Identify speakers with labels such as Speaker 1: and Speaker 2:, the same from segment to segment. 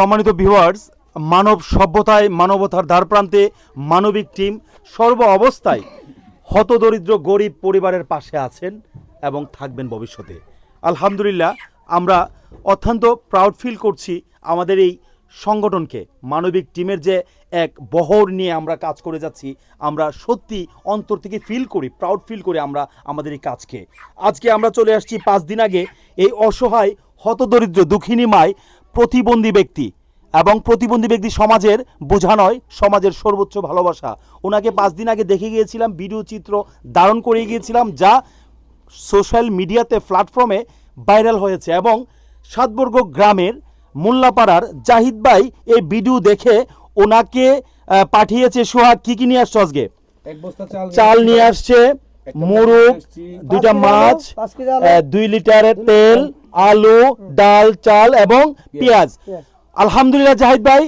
Speaker 1: সম্মানিত ভিউয়ার্স, মানব সভ্যতায় মানবতার দ্বারপ্রান্তে মানবিক টিম সর্ব অবস্থায় হতদরিদ্র গরিব পরিবারের পাশে আছেন এবং থাকবেন ভবিষ্যতে। আলহামদুলিল্লাহ, আমরা অত্যন্ত প্রাউড ফিল করছি আমাদের এই সংগঠনকে। মানবিক টিমের যে এক বহর নিয়ে আমরা কাজ করে যাচ্ছি, আমরা সত্যি অন্তর থেকে ফিল করি, প্রাউড ফিল করি আমরা আমাদের এই কাজকে। আজকে আমরা চলে আসছি 5 দিন আগে এই অসহায় হতদরিদ্র দুঃখিনী মায়, প্রতিবন্ধী ব্যক্তি এবং প্রতিবন্ধী ব্যক্তি সমাজের বোঝা নয়, সমাজের সর্বোচ্চ ভালোবাসা। ওনাকে 5 দিন আগে দেখে গিয়েছিলাম, ভিডিও চিত্র ধারণ করে গিয়েছিলাম, যা সোশ্যাল মিডিয়াতে প্ল্যাটফর্মে ভাইরাল হয়েছে। এবং সাতবর্গ গ্রামের মোল্লাপাড়ার জাহিদ ভাই এই ভিডিও দেখে ওনাকে পাঠিয়েছে। সোহাগ, কি নিয়ে আসছো আজকে? চাল নিয়ে আসছে, মুরগ, 2টা মাছ, 2 লিটারের তেল, আলু, ডাল, চাল এবং পেঁয়াজ। আলহামদুলিল্লাহ জাহিদ ভাই,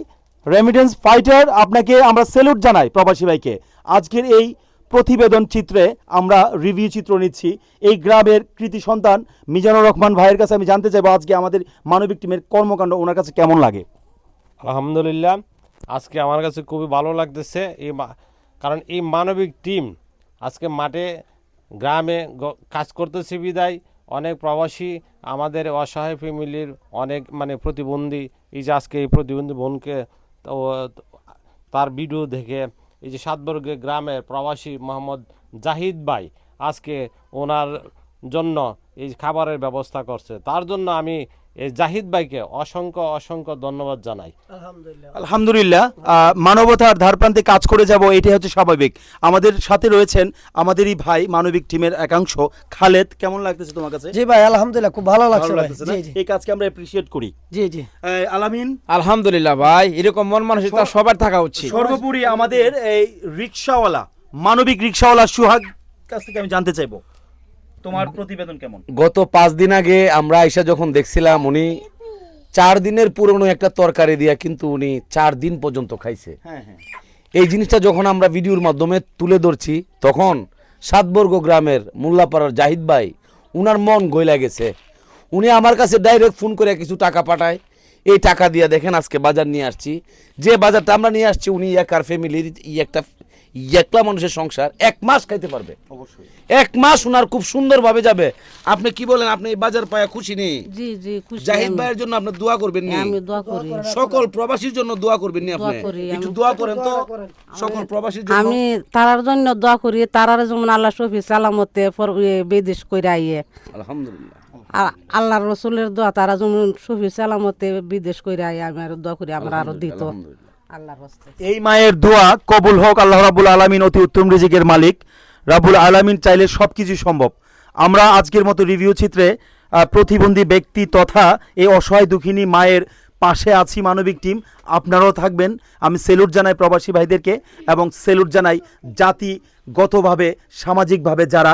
Speaker 1: রেমিটেন্স ফাইটার, আপনাকে আমরা স্যালুট জানাই। প্রবাসী ভাইকে আজকের এই প্রতিবেদন চিত্রে আমরা রিভিউ চিত্র নিচ্ছি। এই গ্রামের কৃতি সন্তান মিজানুর রহমান ভাইয়ের কাছে আমি জানতে চাইবো আজকে আমাদের মানবিক টিমের কর্মকাণ্ড ওনার কাছে কেমন লাগে।
Speaker 2: আলহামদুলিল্লাহ, আজকে আমার কাছে খুবই ভালো লাগতেছে কারণ এই মানবিক টিম আজকে মাঠে গ্রামে কাজ করতেছে বিদায় অনেক প্রবাসী আমাদের অসহায় ফ্যামিলির অনেক প্রতিবন্ধী, এই যে আজকে এই প্রতিবন্ধী বোনকে তার ভিডিও দেখে এই যে সাতবর্গে গ্রামের প্রবাসী মোহাম্মদ জাহিদ ভাই আজকে ওনার জন্য এই খাবারের ব্যবস্থা করছে, তার জন্য আমি এই জাহিদ ভাইকে অসংখ্য অসংখ্য ধন্যবাদ জানাই।
Speaker 1: আলহামদুলিল্লাহ, মানবতার ধারপ্রান্তে কাজ করে যাব, এটাই হচ্ছে স্বাভাবিক। আমাদের সাথে রয়েছেন আমাদেরই ভাই মানবিক টিমের একাংশ। খালেদ, কেমন লাগতেছে তোমার কাছে?
Speaker 3: জি ভাই, আলহামদুলিল্লাহ খুব ভালো লাগছে ভাই। জি জি,
Speaker 1: এই কাজকে আমরা অ্যাপ্রিশিয়েট করি।
Speaker 3: জি জি।
Speaker 1: আলামিন,
Speaker 4: আলহামদুলিল্লাহ ভাই, এরকম মন মানসিকতা সবার থাকা উচিত।
Speaker 1: সর্বোপরি আমাদের এই রিকশাওয়ালা, মানবিক রিকশাওয়ালা সোহাগ কাছ থেকে আমি জানতে চাইবো তোমার প্রতিবেদন কেমন?
Speaker 4: গত 5 দিন আগে আমরা আইসা যখন দেখছিলাম, উনি 4 দিনের পুরনো একটা তরকারি দিয়া কিন্তু উনি 4 দিন পর্যন্ত খাইছে।
Speaker 1: হ্যাঁ হ্যাঁ,
Speaker 4: এই জিনিসটা যখন আমরা ভিডিওর মাধ্যমে তুলে ধরছি, তখন সাতবর্গ গ্রামের মোল্লাপাড়ার জাহিদ ভাই, উনার মন গইলা গেছে। উনি আমার কাছে ডাইরেক্ট ফোন করে কিছু টাকা পাঠায়। এই টাকা দিয়ে দেখেন আজকে বাজার নিয়ে আসছি। যে বাজারটা আমরা নিয়ে আসছি, উনি একার ফ্যামিলির একলা মানুষের সংসার 1 মাস খাইতে পারবে।
Speaker 1: অবশ্যই
Speaker 4: 1 মাস উনার খুব সুন্দরভাবে যাবে। আপনি কি বলেন? আপনি এই বাজার পায়া খুশি নেই?
Speaker 5: জি জি, খুশি।
Speaker 4: জাহিদ ভাইয়ের জন্য আপনি দোয়া করবেন নি?
Speaker 5: আমি দোয়া করি।
Speaker 4: সকল প্রবাসীর জন্য দোয়া করবেন নি? আপনি একটু দোয়া করেন তো সকল প্রবাসীর জন্য।
Speaker 5: আমি তারার জন্য দোয়া করি, তারার যেমন আল্লাহ শফি সালামতে বিদেশ কইরা আইয়ে।
Speaker 4: আলহামদুলিল্লাহ,
Speaker 5: আল্লাহর রসুলের দোয়া, তারা যেমন শফি সালামতে বিদেশ কইরা আইয়ে। আমি আর দোয়া করি আমরা আরো দিত আল্লাহর রাস্তে।
Speaker 1: এই মায়ের দোয়া কবুল হোক। আল্লাহ রাব্বুল আলামিন অতি উত্তম রিজিকের মালিক, রাব্বুল আলামিন চাইলে সবকিছু সম্ভব। আমরা আজকের মতো রিভিউ চিত্রে প্রতিবন্ধী ব্যক্তি তথা এই অসহায় দুঃখিনী মায়ের পাশে আছি মানবিক টিম। আপনারাও থাকবেন। আমি সেলুট জানাই প্রবাসী ভাইদেরকে এবং সেলুট জানাই জাতিগতভাবে সামাজিকভাবে যারা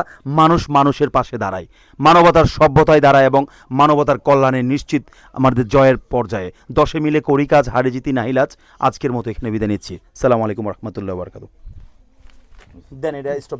Speaker 1: মানুষের পাশে দাঁড়ায়, মানবতার সভ্যতায় দাঁড়ায় এবং মানবতার কল্যাণে নিশ্চিত আমাদের জয়ের পর্যায়ে। 10 মিলে করি কাজ, হারে জিতি নাহিলাজ। আজকের মতো এখানে বিদায় নিচ্ছি। সালামু আলাইকুম রহমতুল্লাহ বারকাতু। দেন এটা স্টপ।